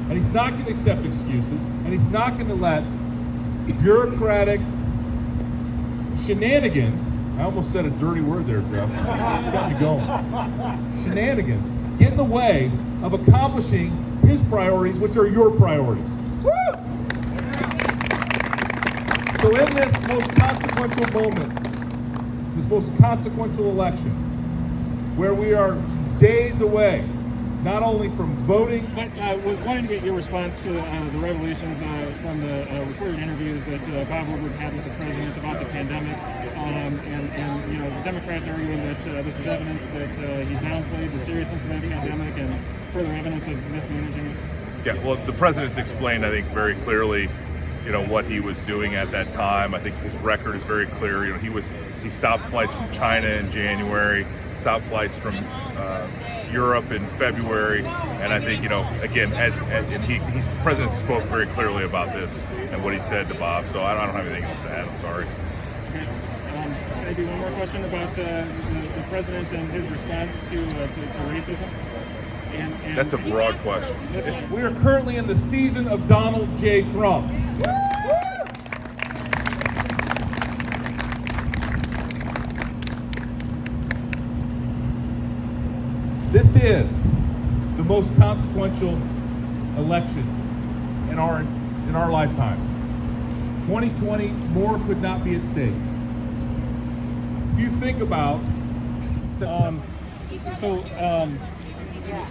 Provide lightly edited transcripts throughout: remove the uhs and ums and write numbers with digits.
And he's not going to accept excuses, and he's not going to let bureaucratic shenanigans, I almost said a dirty word there, Jeff. You got me going. Shenanigans get in the way of accomplishing his priorities, which are your priorities. Woo! So in this most consequential moment, this most consequential election, where we are days away, not only from voting. But I was wanting to get your response to the revelations from the recorded interviews that Bob Woodward had with the president about the pandemic, and you know, the Democrats arguing that this is evidence that he downplayed the seriousness of the pandemic and further evidence of mismanaging it. Yeah, well, the president's explained, I think, very clearly, you know, what he was doing at that time. I think his record is very clear. You know, he stopped flights from China in January, stopped flights from Europe in February, and I think, you know, again, the president spoke very clearly about this and what he said to Bob. So I don't have anything else to add. I'm sorry. Okay. Maybe one more question about the president and his response to racism. And that's a broad question. We are currently in the season of Donald J. Trump. This is the most consequential election in our lifetimes. 2020, more could not be at stake. If you think about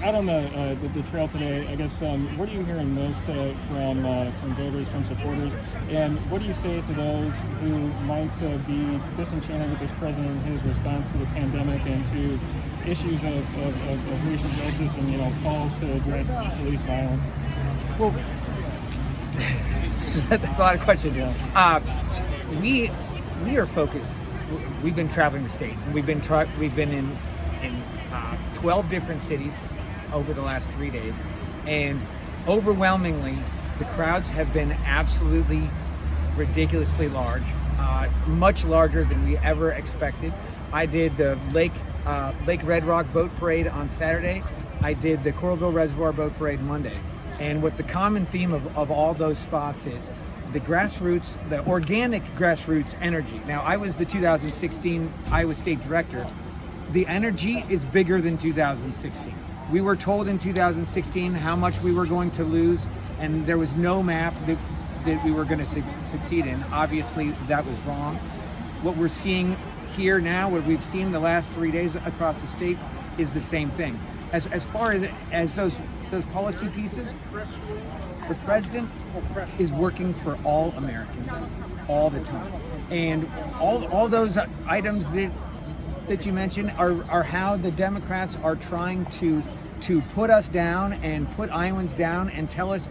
out on the trail today, I guess, what are you hearing most from voters, from supporters, and what do you say to those who might be disenchanted with this president and his response to the pandemic and to issues of racial justice and, you know, calls to address police violence? Well, that's a lot of questions. Yeah. We are focused. We've been traveling the state. We've been in 12 different cities over the last 3 days, and overwhelmingly the crowds have been absolutely ridiculously large, much larger than we ever expected. I did the Lake Red Rock boat parade on Saturday. I did the Coralville Reservoir boat parade Monday. And what the common theme of all those spots is the grassroots, the organic grassroots energy. Now, I was the 2016 Iowa State Director. The energy is bigger than 2016. We were told in 2016 how much we were going to lose, and there was no map that we were going to succeed in. Obviously, that was wrong. What we're seeing here now, what we've seen the last 3 days across the state, is the same thing. As far as those policy pieces, the president is working for all Americans all the time, and all those items that you mentioned are how the Democrats are trying to put us down and put Iowans down and tell us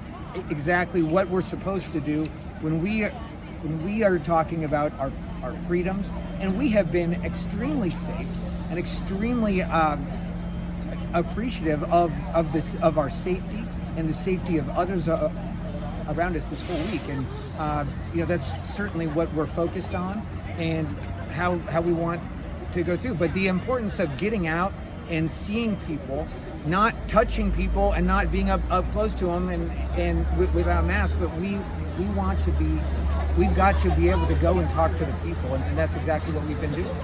exactly what we're supposed to do when we are talking about our freedoms. And we have been extremely safe and extremely appreciative of our safety and the safety of others around us this whole week. And you know, that's certainly what we're focused on and how we want to go through. But the importance of getting out and seeing people, not touching people and not being up close to them and without masks, but we've got to be able to go and talk to the people, and that's exactly what we've been doing.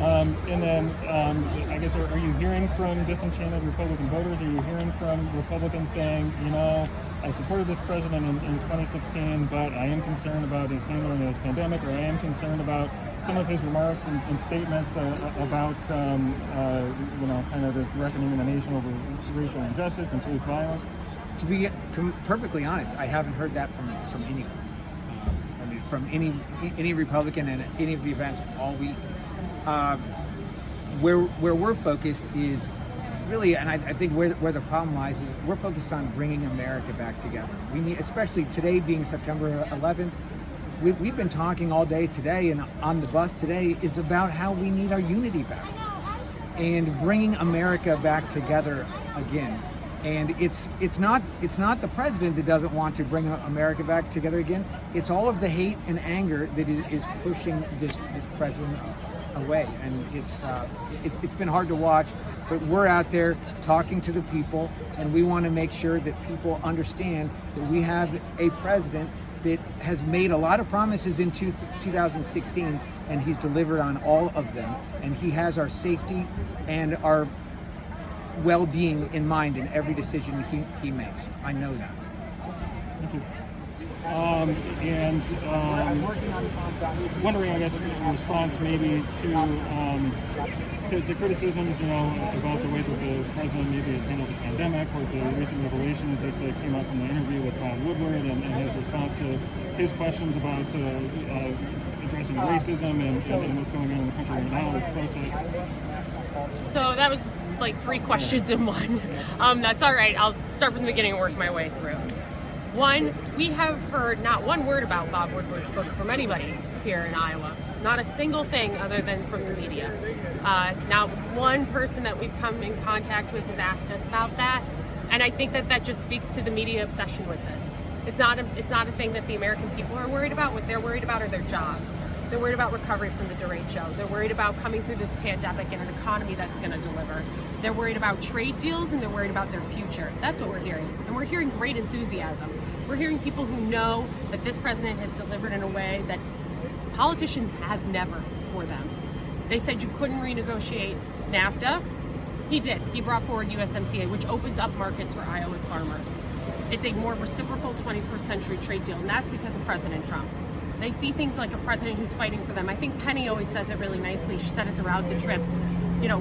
And then, I guess, are you hearing from disenchanted Republican voters? Are you hearing from Republicans saying, you know, I supported this president in 2016, but I am concerned about his handling of this pandemic, or I am concerned about some of his remarks and statements about, you know, kind of this reckoning in the nation over racial injustice and police violence? To be perfectly honest, I haven't heard that from anyone. I mean, from any Republican at any of the events all week. Where we're focused is really, and I think where the problem lies is we're focused on bringing America back together. We need, especially today being September 11th, we've been talking all day today, and on the bus today is about how we need our unity back and bringing America back together again. And it's not the president that doesn't want to bring America back together again. It's all of the hate and anger that is pushing this president away, and it's been hard to watch. But we're out there talking to the people, and we want to make sure that people understand that we have a president that has made a lot of promises in 2016, and he's delivered on all of them, and he has our safety and our well-being in mind in every decision he makes. I know that. Thank you. Wondering, I guess, in response maybe to criticisms, about the way that the president maybe has handled the pandemic, or the recent revelations that came out from the interview with Woodward, and his response to his questions about addressing racism and what's going on in the country right now with protests. So that was like 3 questions in one. That's all right. I'll start from the beginning and work my way through. One, we have heard not one word about Bob Woodward's book from anybody here in Iowa. Not a single thing other than from the media. Not one person that we've come in contact with has asked us about that. And I think that just speaks to the media obsession with this. It's not a thing that the American people are worried about. What they're worried about are their jobs. They're worried about recovery from the derecho. They're worried about coming through this pandemic and an economy that's going to deliver. They're worried about trade deals, and they're worried about their future. That's what we're hearing. And we're hearing great enthusiasm. We're hearing people who know that this president has delivered in a way that politicians have never for them. They said you couldn't renegotiate NAFTA. He did. He brought forward USMCA, which opens up markets for Iowa's farmers. It's a more reciprocal 21st century trade deal, and that's because of President Trump. They see things like a president who's fighting for them. I think Penny always says it really nicely. She said it throughout the trip.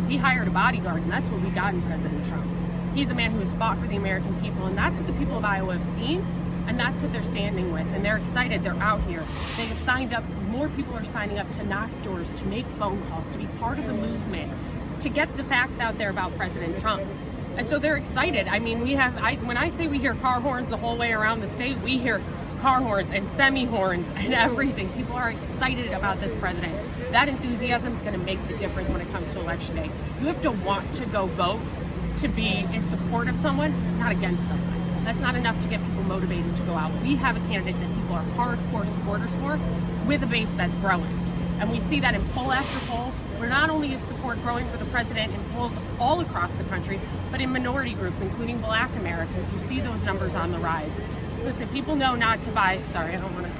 We hired a bodyguard, and that's what we got in President Trump. He's a man who has fought for the American people, and that's what the people of Iowa have seen, and that's what they're standing with. And they're excited. They're out here. They have signed up. More people are signing up to knock doors, to make phone calls, to be part of the movement, to get the facts out there about President Trump. And so they're excited. I mean, when I say we hear car horns the whole way around the state, we hear car horns and semi-horns and everything. People are excited about this president. That enthusiasm is going to make the difference when it comes to election day. You have to want to go vote to be in support of someone, not against someone. That's not enough to get people motivated to go out. We have a candidate that people are hardcore supporters for, with a base that's growing. And we see that in poll after poll, where not only is support growing for the president in polls all across the country, but in minority groups, including Black Americans. You see those numbers on the rise. Listen, people know not to buy. Sorry, I don't want to.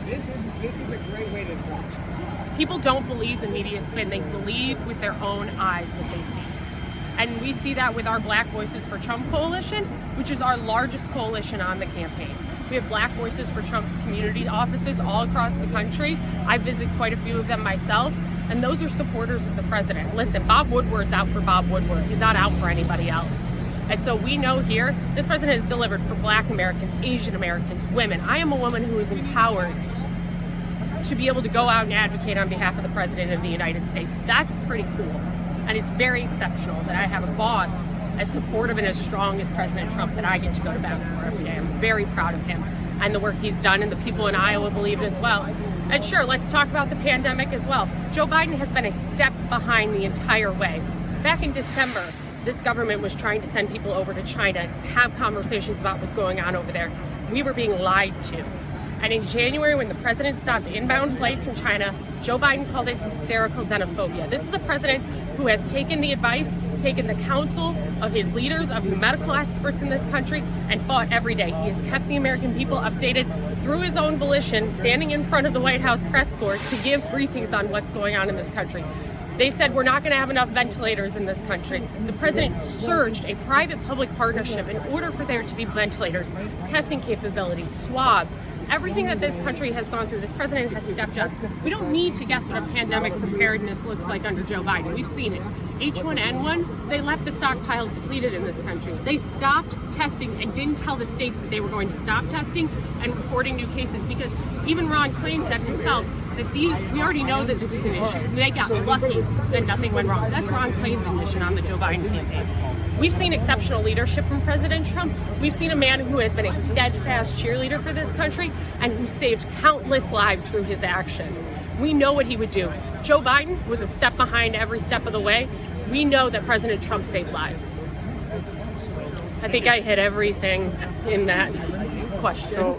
This is a great way to talk. People don't believe the media spin. They believe with their own eyes what they see. And we see that with our Black Voices for Trump coalition, which is our largest coalition on the campaign. We have Black Voices for Trump community offices all across the country. I visit quite a few of them myself, and those are supporters of the president. Listen, Bob Woodward's out for Bob Woodward. He's not out for anybody else. And so we know here, this president has delivered for Black Americans, Asian Americans, women. I am a woman who is empowered to be able to go out and advocate on behalf of the president of the United States. That's pretty cool. And it's very exceptional that I have a boss as supportive and as strong as President Trump that I get to go to bat for every day. I'm very proud of him and the work he's done, and the people in Iowa believe it as well. And sure, let's talk about the pandemic as well. Joe Biden has been a step behind the entire way. Back in December, this government was trying to send people over to China to have conversations about what's going on over there. We were being lied to. And in January, when the president stopped inbound flights from China, Joe Biden called it hysterical xenophobia. This is a president who has taken the advice, taken the counsel of his leaders, of the medical experts in this country, and fought every day. He has kept the American people updated through his own volition, standing in front of the White House press corps to give briefings on what's going on in this country. They said we're not going to have enough ventilators in this country. The president surged a private-public partnership in order for there to be ventilators, testing capabilities, swabs, everything that this country has gone through. This president has stepped up. We don't need to guess what a pandemic preparedness looks like under Joe Biden. We've seen it. H1N1, they left the stockpiles depleted in this country. They stopped testing and didn't tell the states that they were going to stop testing and reporting new cases, because even Ron Klain said himself that we already know that this is an issue. They got lucky that nothing went wrong. That's Ron Klain's admission on the Joe Biden campaign. We've seen exceptional leadership from President Trump. We've seen a man who has been a steadfast cheerleader for this country and who saved countless lives through his actions. We know what he would do. Joe Biden was a step behind every step of the way. We know that President Trump saved lives. I think I hit everything in that. question. So,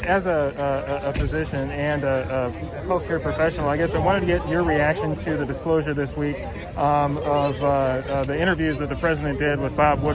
as a physician and a healthcare professional, I guess I wanted to get your reaction to the disclosure this week of the interviews that the president did with Bob Woodward.